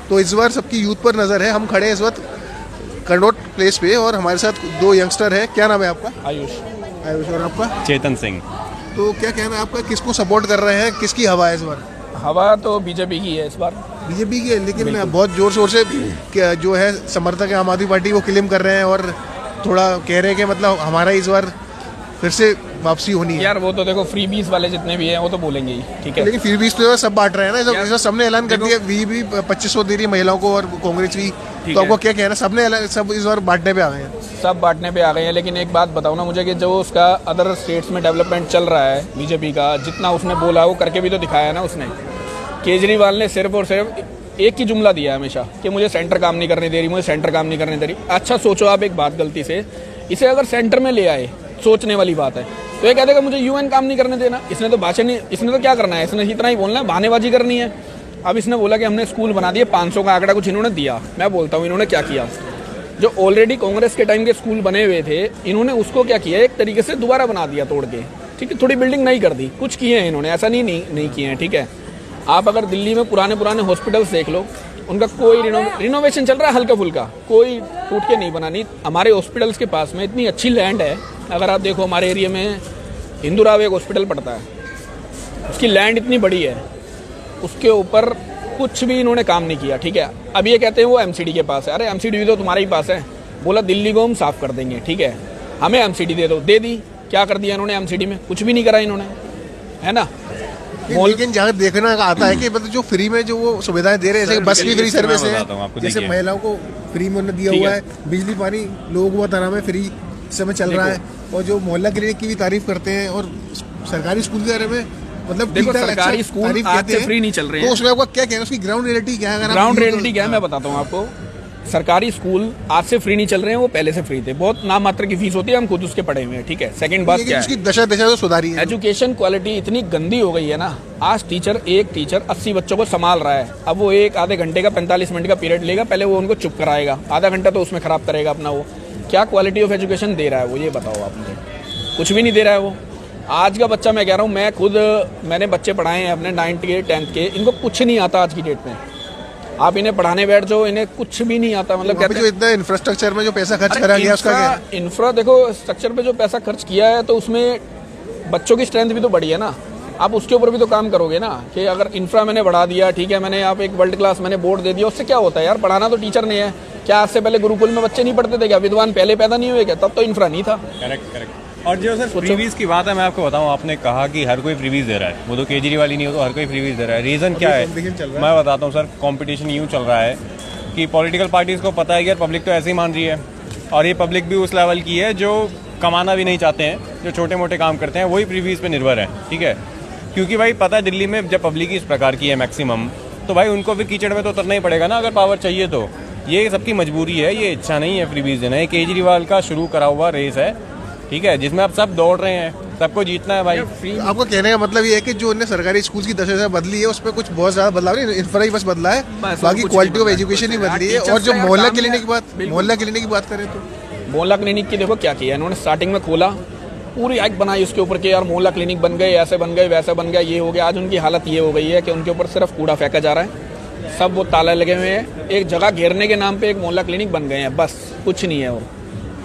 तो इस बार सबकी यूथ पर नज़र है। हम खड़े हैं इस वक्त कनॉट प्लेस पे और हमारे साथ 2 यंगस्टर है। क्या नाम है आपका? आयुष। आयुष। और आपका? चेतन सिंह। तो क्या कहना है आपका, किसको सपोर्ट कर रहे हैं, किसकी हवा है इस बार? हवा तो बीजेपी की है इस बार। बीजेपी की है, लेकिन बहुत जोर शोर से जो है समर्थक है आम आदमी पार्टी वो क्लेम कर रहे हैं और थोड़ा कह रहे हैं कि मतलब हमारा इस बार फिर से वापसी होनी है। यार वो तो देखो फ्री बीस वाले जितने भी हैं वो तो बोलेंगे ही, ठीक है, लेकिन फिर भी इस तो सब बांट रहे हैं ना। इस बार सबने ऐलान कर दिया, भी 2500 दे रही है महिलाओं को और कांग्रेस भी। तो आपको क्या कहना है? सबने सब इस बार बांटने पे आ गए हैं। सब बांटने पे आ गए हैं। लेकिन एक बात बताओ ना मुझे कि जो उसका अदर स्टेट्स में डेवलपमेंट चल रहा है बीजेपी का, जितना उसने बोला वो करके भी तो दिखाया ना उसने। केजरीवाल ने सिर्फ और सिर्फ एक ही जुमला दिया है हमेशा कि मुझे सेंटर काम नहीं करने दे रही, मुझे सेंटर काम नहीं करने दे रही। अच्छा सोचो आप एक बात, गलती से इसे अगर सेंटर में ले आए, सोचने वाली बात है, तो ये कह देगा मुझे यूएन काम नहीं करने देना। इसने तो भाषण नहीं, इसने तो क्या करना है, इसने इतना ही बोलना है, बहानेबाजी करनी है। अब इसने बोला कि हमने स्कूल बना दिए, 500 का आंकड़ा कुछ इन्होंने दिया। मैं बोलता हूँ इन्होंने क्या किया, जो ऑलरेडी कांग्रेस के टाइम के स्कूल बने हुए थे इन्होंने उसको क्या किया, एक तरीके से दोबारा बना दिया तोड़ के, ठीक है। थोड़ी बिल्डिंग नहीं कर दी, कुछ किए हैं इन्होंने, ऐसा नहीं किए हैं, ठीक है। आप अगर दिल्ली में पुराने हॉस्पिटल्स देख लो, उनका कोई रिनोवेशन चल रहा है हल्का फुल्का, कोई टूट के नहीं बना। नहीं, हमारे हॉस्पिटल्स के पास में इतनी अच्छी लैंड है। अगर आप देखो हमारे एरिया में हिंदूराव एक हॉस्पिटल पड़ता है, उसकी लैंड इतनी बड़ी है, उसके ऊपर कुछ भी इन्होंने काम नहीं किया, ठीक है। अब ये कहते हैं वो एमसीडी के पास है। अरे एमसीडी भी तो तुम्हारे ही पास है। बोला दिल्ली को हम साफ कर देंगे, ठीक है, हमें एमसीडी दे दो, दे दी। क्या कर दिया इन्होंने एमसीडी में? कुछ भी नहीं करा इन्होंने, है ना। लेकिन जहाँ देखना आता है कि मतलब जो फ्री में जो वो सुविधाएं दे रहे हैं, जैसे बस की फ्री सर्विस है, जैसे महिलाओं को फ्री में उन्होंने दिया हुआ है, बिजली पानी लोगों को बता रहा है फ्री समय चल रहा है, और जो मोहल्ला क्लिनिक की भी तारीफ करते हैं, और सरकारी स्कूल के बारे में मतलब देखो सरकारी स्कूल आज से फ्री नहीं चल रहे हैं। तो उसमें आपका क्या कहना है, उसकी ग्राउंड रियलिटी क्या है? ग्राउंड रियलिटी क्या है मैं बताता हूँ आपको। सरकारी स्कूल आज से फ्री नहीं चल रहे हैं, वो पहले से फ्री थे। बहुत नाम मात्र की फीस होती है, हम खुद उसके पढ़े हुए हैं, ठीक है। सेकंड बात क्या है, उसकी दशा तो सुधारी है। एजुकेशन क्वालिटी इतनी गंदी हो गई है ना, आज एक टीचर 80 बच्चों को संभाल रहा है। अब वो एक आधे घंटे का 45 मिनट का पीरियड लेगा, पहले वो उनको चुप कराएगा, आधा घंटा तो उसमें खराब करेगा अपना। वो क्या क्वालिटी ऑफ एजुकेशन दे रहा है वो, ये बताओ आप मुझे। कुछ भी नहीं दे रहा है वो। आज का बच्चा, मैं कह रहा हूँ, मैं खुद मैंने बच्चे पढ़ाए हैं अपने 9th के 10th के, इनको कुछ नहीं आता आज की डेट में। आप इन्हें पढ़ाने बैठ जाओ, इन्हें कुछ भी नहीं आता। मतलब कहते जो इतना इंफ्रास्ट्रक्चर में जो पैसा खर्च करा गया, उसका क्या? इंफ्रा देखो, स्ट्रक्चर पे जो पैसा खर्च किया है, तो उसमें बच्चों की स्ट्रेंथ भी तो बढ़ी है ना। आप उसके ऊपर भी तो काम करोगे ना, कि अगर इंफ्रा मैंने बढ़ा दिया, ठीक है, मैंने आप एक वर्ल्ड क्लास मैंने बोर्ड दे दिया, उससे क्या होता है यार? पढ़ाना तो टीचर ने है। क्या आज से पहले गुरुकुल में बच्चे नहीं पढ़ते थे क्या? विद्वान पहले पैदा नहीं हुए क्या? तब तो इंफ्रा नहीं था। करेक्ट। और जो सर फ्रीवीज की बात है, मैं आपको बताऊं, आपने कहा कि हर कोई फ्रीवीज दे रहा है, वो तो केजरीवाल ही नहीं हो तो हर कोई फ्रीवीज दे रहा है। रीज़न क्या है मैं बताता हूं सर। कंपटीशन यूँ चल रहा है कि पॉलिटिकल पार्टीज़ को पता है कि यार पब्लिक तो ऐसे ही मान रही है, और ये पब्लिक भी उस लेवल की है जो कमाना भी नहीं चाहते हैं, जो छोटे मोटे काम करते हैं, वही फ्रीवीज पे निर्भर है, ठीक है। क्योंकि भाई पता है दिल्ली में जब पब्लिक इस प्रकार की है मैक्सिमम, तो भाई उनको फिर कीचड़ में तो उतरना ही पड़ेगा ना, अगर पावर चाहिए तो। ये सबकी मजबूरी है, ये इच्छा नहीं है फ्रीवीज देना। ये केजरीवाल का शुरू करा हुआ रेस है, ठीक है, जिसमें आप सब दौड़ रहे हैं, सबको जीतना है भाई। आपको कहने का मतलब ये है कि जो उन्हें सरकारी स्कूल की दशा बदली है, उसमें कुछ बहुत ज्यादा बदलाव नहीं, इंफ्रा ही बस बदला है, बाकी क्वालिटी ऑफ एजुकेशन ही बदली है। और जो मोहल्ला क्लिनिक की बात करें तो मोहल्ला क्लिनिक की देखो क्या किया इन्होंने। स्टार्टिंग में खोला, पूरी एक्ट बनाई उसके ऊपर कि यार मोहल्ला क्लिनिक बन गए, ऐसे बन गए, वैसे बन गया, ये हो गया। आज उनकी हालत ये हो गई है कि उनके ऊपर सिर्फ कूड़ा फेंका जा रहा है, सब वो ताला लगे हुए हैं। एक जगह घेरने के नाम पे एक मोहल्ला क्लिनिक बन गए हैं, बस कुछ नहीं है। और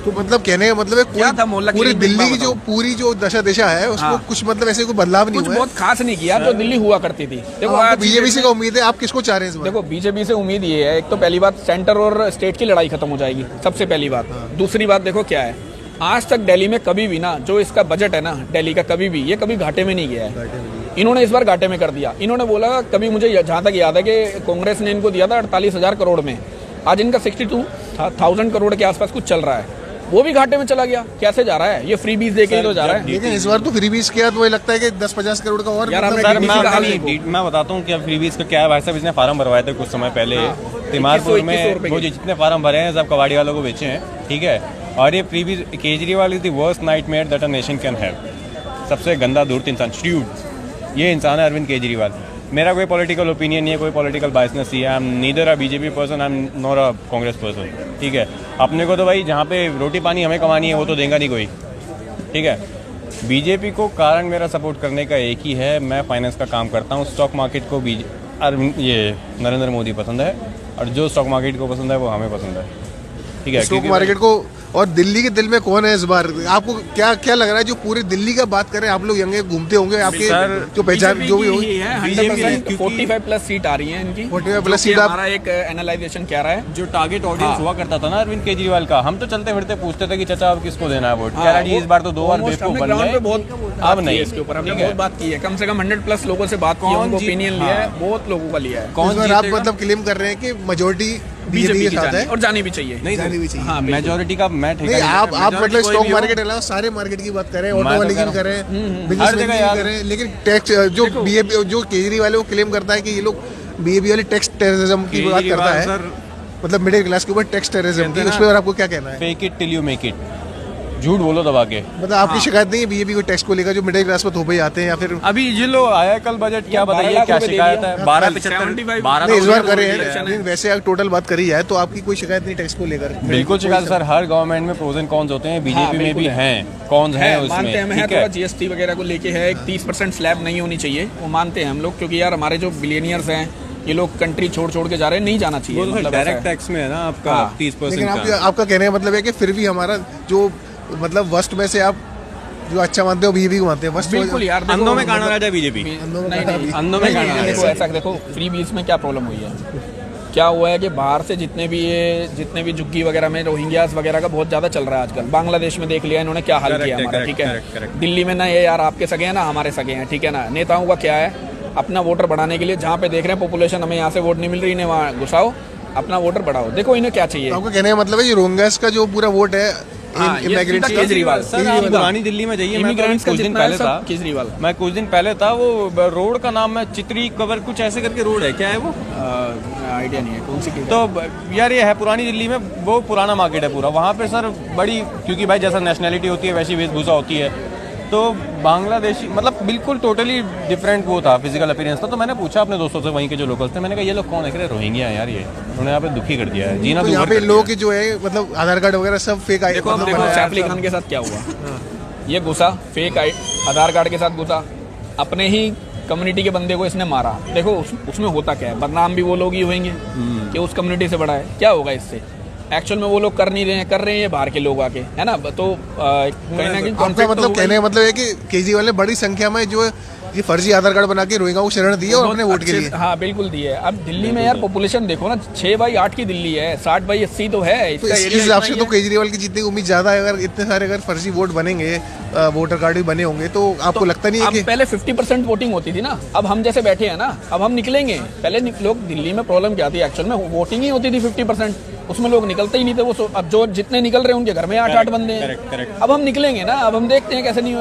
तो मतलब कहने का मतलब है पूरी दिल्ली की जो पूरी जो दशा है उसको कुछ मतलब ऐसे कोई बदलाव नहीं हुआ है, बहुत खास नहीं किया जो दिल्ली हुआ करती थी। देखो बीजेपी से उम्मीद है, आप किसको चाह रहे हैं? देखो बीजेपी से उम्मीद ये है, एक तो पहली बात सेंटर और स्टेट की लड़ाई खत्म हो जाएगी, सबसे पहली बात। दूसरी बात देखो क्या है, आज तक दिल्ली में कभी भी ना, जो इसका बजट है ना दिल्ली का, कभी घाटे में नहीं गया है। इन्होंने इस बार घाटे में कर दिया। इन्होंने बोला, कभी मुझे जहाँ तक याद है कि कांग्रेस ने इनको दिया था 48,000 करोड़ में, आज इनका 62,000 करोड़ के आसपास कुछ चल रहा है, वो भी घाटे में चला गया। कैसे जा रहा है? ये फ्री बीज देके ही तो जा रहा है। लेकिन इस बार तो फ्री बीज किया तो मुझे लगता है कि 10-50 करोड़ का और। मैं बताता हूँ क्या फ्री बीज का क्या है। भाई साहब इसने फार्म भरवाए थे कुछ समय पहले तिमारपुर में, वो जितने फार्म भरे हैं सब कबाड़ी वालों को बेचे हैं, ठीक है। और ये फ्री बीज, Kejriwal is the worst nightmare that a nation can have. सबसे गंदा धूर्त इंसान, स्ट्यूड ये इंसान है अरविंद केजरीवाल। मेरा कोई पॉलिटिकल ओपिनियन नहीं है, कोई पॉलिटिकल बायसनेस नहीं है। I am neither a BJP person, I am not a Congress person, ठीक है। अपने को तो भाई जहाँ पे रोटी पानी हमें कमानी है वो तो देगा नहीं कोई, ठीक है। बीजेपी को कारण मेरा सपोर्ट करने का एक ही है, मैं फाइनेंस का काम करता हूँ, स्टॉक मार्केट को ये नरेंद्र मोदी पसंद है, और जो स्टॉक मार्केट को पसंद है वो हमें पसंद है, ठीक है। स्टॉक मार्केट को और दिल्ली के दिल में कौन है इस बार? आपको क्या क्या लग रहा है जो पूरी दिल्ली का बात करें? आप लोग यंगे घूमते होंगे, आपके जो पहचान जो भी होगी 45 प्लस सीट आ रही है इनकी। 45 प्लस सीट। हमारा एक एनालाइजेशन क्या रहा है, जो टारगेट ऑडियंस हुआ करता था ना अरविंद केजरीवाल का, हम तो चलते फिरते पूछते थे कि चाचा अब किसको देना है वोट, कह रहा जी इस बार तो 2 बार बेवकूफ बन गए, अब नहीं। इसके ऊपर हमने बहुत बात की है, कम से कम 100 प्लस लोगों से बात की है, उनको ओपिनियन लिया है, बहुत लोगों का लिया है। कौन आप मतलब क्लेम कर रहे हैं कि मेजोरिटी बीजेपी के साथ है और जानी भी चाहिए, नहीं जानी भी चाहिए। हाँ, मेजोरिटी का मैं नहीं, आप मतलब स्टॉक मार्केट के अलावा सारे मार्केट की बात करें, ऑटो वाले की करें, बिजनेस की करें, लेकिन टैक्स जो बीजेपी जो केजरीवाल वो क्लेम करता है कि ये लोग बीजेपी वाले टैक्स टेररिज्म की बात करता है, मतलब मिडिल क्लास के ऊपर टैक्स टेररिज्म की, उस पर आपको क्या कहना है? Fake it till you make it, झूठ बोलो दबा के। मतलब आपकी शिकायत नहीं है बीजेपी को टैक्स को लेकर, जो मिडिल क्लास में थोपे आते हैं या फिर अभी ये लो आया कल बजट, क्या बताइए क्या शिकायत है? 12.75 इस बार करे हैं, वैसे अगर टोटल बात करी जाए तो आपकी कोई शिकायत नहीं टैक्स को लेकर? बिल्कुल शिकायत सर, हर गवर्नमेंट में प्रोज एंड कॉन्स होते हैं, बीजेपी में भी हैं, कॉन्स हैं उसमें, ठीक है। जीएसटी वगैरह को लेके है, 30% स्लैब नहीं होनी चाहिए, वो मानते हैं हम लोग, क्योंकि यार हमारे जो बिलियनियर्स हैं ये लोग कंट्री छोड़ छोड़ के जा रहे हैं, नहीं जाना चाहिए, मतलब डायरेक्ट टैक्स में है ना आपका 30%। लेकिन आपका कहने का मतलब है कि फिर भी हमारा जो मतलब वस्ट में से आप जो अच्छा मानते हो बीजेपी को मानते हैं वस्ट? बिल्कुल यार, अंधों में काना राजा बीजेपी, अंधों में काना। देखो ऐसा देखो, फ्री बीज में क्या प्रॉब्लम हुई है, क्या हुआ है कि बाहर से जितने भी झुग्गी वगैरह में रोहिंग्यास वगैरह का बहुत ज़्यादा चल रहा है आजकल। बांग्लादेश में देख लिया इन्होंने क्या हाल किया हमारा, ठीक है। दिल्ली में ना ये यार आपके सगे हैं ना हमारे सगे हैं, ठीक है ना। नेताओं का क्या है, अपना वोटर बढ़ाने के लिए जहाँ पे देख रहे हैं पॉपुलेशन हमें यहाँ से वोट नहीं मिल रही, इन्हें वहाँ घुसाओ, अपना वोटर बढ़ाओ। देखो इन्हें क्या चाहिए। आपका कहने का मतलब है ये रोहिंग्यास का जो पूरा वोट है केजरीवाल पुरानी दिल्ली में जाइए, मैं कुछ दिन पहले था केजरीवाल, मैं कुछ दिन पहले था, वो रोड का नाम है चित्री कवर कुछ ऐसे करके रोड है, क्या है वो आइडिया नहीं है कौन सी। तो यार ये है पुरानी दिल्ली में, वो पुराना मार्केट है पूरा, वहाँ पे सर बड़ी, क्योंकि भाई जैसा नेशनैलिटी होती है वैसी वेशभूषा होती है, तो बांग्लादेशी मतलब बिल्कुल टोटली डिफरेंट वो था, फिजिकल अपीयरेंस था। तो मैंने पूछा अपने दोस्तों से वहीं के जो लोकल्स थे, मैंने कहा ये लोग कौन है? कह रहे रोहिंग्या है यार, ये उन्होंने यहाँ पे दुखी कर दिया है जीना। तो यहाँ पे लोग की जो है मतलब आधार कार्ड वगैरह सब फेक आए। देखो सैफ अली खान के साथ क्या हुआ, ये घुसा फेक आधार कार्ड के साथ घुसा, अपने ही कम्युनिटी के बंदे को इसने मारा। देखो उसमें होता क्या है, बदनाम भी वो लोग ही होंगे कि उस कम्युनिटी से बड़ा है, क्या होगा इससे? एक्चुअल में वो लोग कर नहीं रहे हैं, कर रहे हैं ये बाहर के लोग आके, है ना। तो कहीं ना कहीं मतलब कहने का मतलब है कि केजरीवाल ने बड़ी संख्या में जो ये फर्जी आधार कार्ड बना के रोहिंग्या को शरण दी है और अपने वोट के लिए। हाँ बिल्कुल दी है। अब दिल्ली में यार पॉपुलेशन देखो ना, 6/8 की दिल्ली है, 60/80 तो है। तो इस हिसाब से तो केजरीवाल की जितनी उम्मीद ज्यादा है, अगर इतने सारे अगर फर्जी वोट बनेंगे, वोटर कार्ड भी बने होंगे, तो आपको लगता नहीं है कि पहले 50% वोटिंग होती थी ना, अब हम जैसे बैठे हैं ना, अब हम निकलेंगे। पहले लोग दिल्ली में प्रॉब्लम क्या थी, एक्चुअल में वोटिंग ही होती थी 50%, उसमें लोग निकलते ही नहीं थे। वो अब जो जितने निकल रहे हैं उनके घर में 8-8 बंदे हैं। अब हम निकलेंगे ना, अब हम देखते हैं कैसे नहीं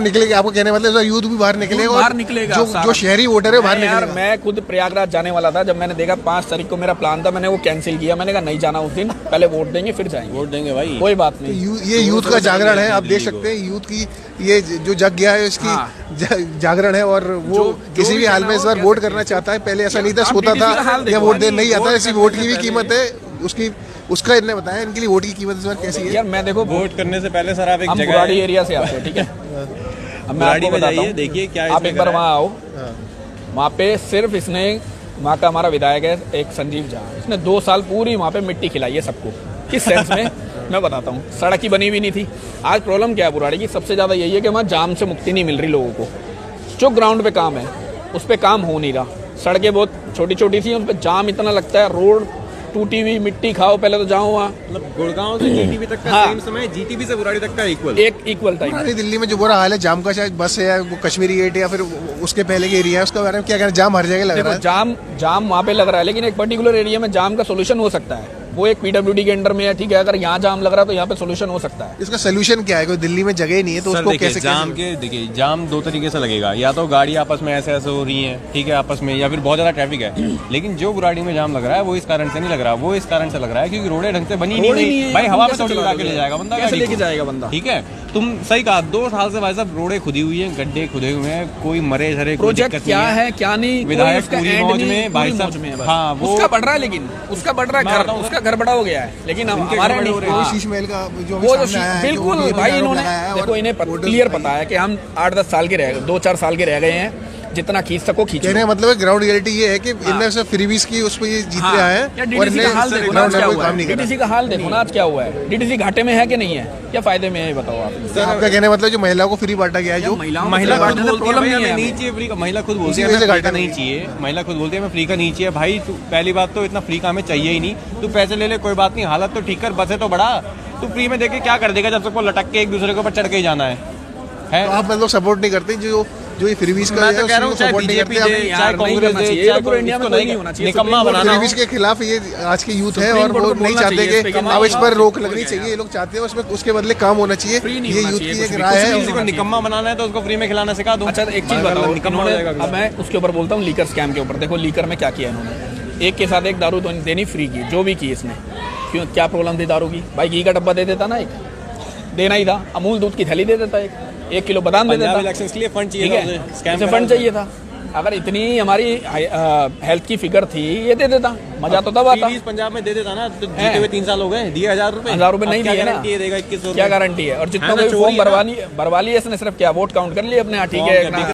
निकलेंगे। आपको कहने मतलब यूथ भी बाहर निकलेगा, बाहर निकलेगा, जो शहरी वोटर है बाहर निकलेगा। मैं खुद प्रयागराज जाने वाला था, जब मैंने देखा 5 तारीख को मेरा प्लान था, मैंने वो कैंसिल किया। मैंने कहा नहीं जाना उस दिन, पहले वोट देंगे फिर जाएंगे। वोट देंगे भाई, कोई बात नहीं। ये यूथ का जागरण है, आप देख सकते हैं यूथ की ये जो जग गया है इसकी जागरण है, और वो किसी भी हाल में इस बार वोट करना चाहता है। पहले ऐसा नहीं था, सोता था या वोट देने नहीं आता। इसी वोट की भी कीमत है, उसका इन्होंने बताया इनके लिए वोट की कीमत इस बार कैसी है। यार मैं देखो वोट करने से पहले सर आप एक जगह बुराड़ी एरिया से आते हैं, ठीक है। अब मैं आपको बताता हूं, देखिए क्या आप एक बार वहाँ आओ, वहाँ पे सिर्फ इसने, वहाँ का हमारा विधायक है एक संजीव झा, इसने 2 साल पूरी वहाँ पे मिट्टी खिलाई है सबको। किस सेंस में मैं बताता हूँ, सड़क ही बनी हुई नहीं थी। आज प्रॉब्लम क्या है बुराड़ी की, सबसे ज़्यादा यही है कि वहाँ जाम से मुक्ति नहीं मिल रही लोगों को। जो ग्राउंड पे काम है उस पर काम हो नहीं रहा, सड़कें बहुत छोटी छोटी थी, उन पर जाम इतना लगता है, रोड टूटी हुई, मिट्टी खाओ। पहले तो जाओ वहाँ, मतलब गुड़गांव से जीटीबी तक का सेम समय, जीटीबी से बुराड़ी तक का इक्वल टाइम। दिल्ली में जो बुरा हाल है जाम का, शायद बस है वो कश्मीरी गेट या फिर उसके पहले के एरिया है, उसका बारे में क्या कहना? जाम हर जगह लग रहा है, जाम वहाँ पे लग रहा है, लेकिन एक पर्टिकुलर एरिया में जाम का सोल्यूशन हो सकता है, वो एक पीडब्ल्यूडी के अंडर में है, ठीक है। अगर यहाँ जाम लग रहा है तो यहाँ पे सोल्यूशन हो सकता है। इसका सोल्यूशन क्या है? कोई दिल्ली में जगह ही नहीं है, तो उसको कैसे? जाम के देखिए, जाम 2 तरीके से लगेगा, या तो गाड़ी आपस में ऐसे हो रही है, ठीक है, आपस में, या फिर बहुत ज्यादा ट्रैफिक है। लेकिन जो बुराड़ी में जाम लग रहा है वो इस कारण से नहीं लग रहा, वो इस कारण से लग रहा है क्योंकि रोडें ढंग से बनी नहीं है। भाई हवा में थोड़ी उड़ा के ले जाएगा बंदा, कैसे लेके जाएगा बंदा? ठीक है, तुम सही कहा, 2 साल से भाई साहब रोडें खुदी हुई है, गड्ढे खुदे हुए हैं, कोई मरे झरे प्रोजेक्ट क्या है क्या नहीं, विधायक पूरी मौज में भाई साहब। हाँ, वो उसका बढ़ रहा है, लेकिन उसका बढ़ रहा है, उसका घर बड़ा हो गया है, लेकिन हमारे शीश महल का जो बिल्कुल भाई, इन्होंने देखो, इन्हें क्लियर पता है कि हम 8-10 साल के रह गए, 2-4 साल के रह गए हैं, जितना खींच सको खींच कहने का मतलब ग्राउंड रियलिटी ये है कि इनने से फ्रीबीज की उस पे ये जीत रहा है और डीडीसी का हाल देखो ना आज क्या हुआ है, नहीं कर डीडीसी का हाल देखो ना आज क्या हुआ है, डीडीसी घाटे में है कि नहीं है, क्या फायदे में है ये बताओ आप। रहा। आपका कहने का मतलब जो महिलाओं को फ्री बांटा गया है जो महिला खुद बोलती है भाई हमें नहीं चाहिए फ्री का, महिला खुद बोलती है हमें फ्री का नहीं चाहिए, महिला खुद बोलती है हमें फ्री का नहीं चाहिए। भाई तू पहली बात तो इतना फ्री का हमें चाहिए ही नहीं, तू पैसे ले ले कोई बात नहीं, हालत तो ठीक कर, बसे तो बढ़ा, तू फ्री में देके क्या कर देगा जब सबको लटक के एक दूसरे के ऊपर चढ़ के ही जाना है। तो आप मतलब सपोर्ट नहीं करते जो ये फ्रीबीज का मैं तो कह रहा हूँ चाहे बीजेपी दे चाहे कांग्रेस दे चाहे पूरे इंडिया में नहीं होना चाहिए, निकम्मा बनाना। फ्रीबीज के खिलाफ ये आज के यूथ है और वो नहीं चाहते कि अब इस पर रोक लगनी चाहिए, ये लोग चाहते हैं उसमें उसके बदले काम होना चाहिए, ये यूथ की एक राय है। किसी को निकम्मा बनाना है तो उसको फ्री में खिलाना सिखा दूं। अच्छा एक चीज बताओ, अब मैं उसके ऊपर बोलता हूँ लीकर स्कैम के ऊपर। देखो लीकर में क्या किया इन्होंने, एक के साथ एक दारू तो देनी फ्री की, जो भी की इसने, क्यों क्या प्रॉब्लम थी दारू की? भाई घी का डब्बा दे देता ना, एक देना ही था, अमूल दूध की थैली दे देता, एक किलो बादाम दे देता। इलेक्शंस के लिए फंड चाहिए था, स्कैम फंड चाहिए था। अगर इतनी हमारी हेल्थ की फिगर थी ये दे देता, मजा तो तब आता। पंजाब में दे देता ना, तो जीते हुए 3 साल हो गए, दिए 1000 रुपए नहीं दिए ना, देगा 2100, क्या गारंटी है? और जितना कोई फॉर्म भरवा लिया इसने, सिर्फ क्या वोट काउंट कर लिए अपने, हाँ ठीक है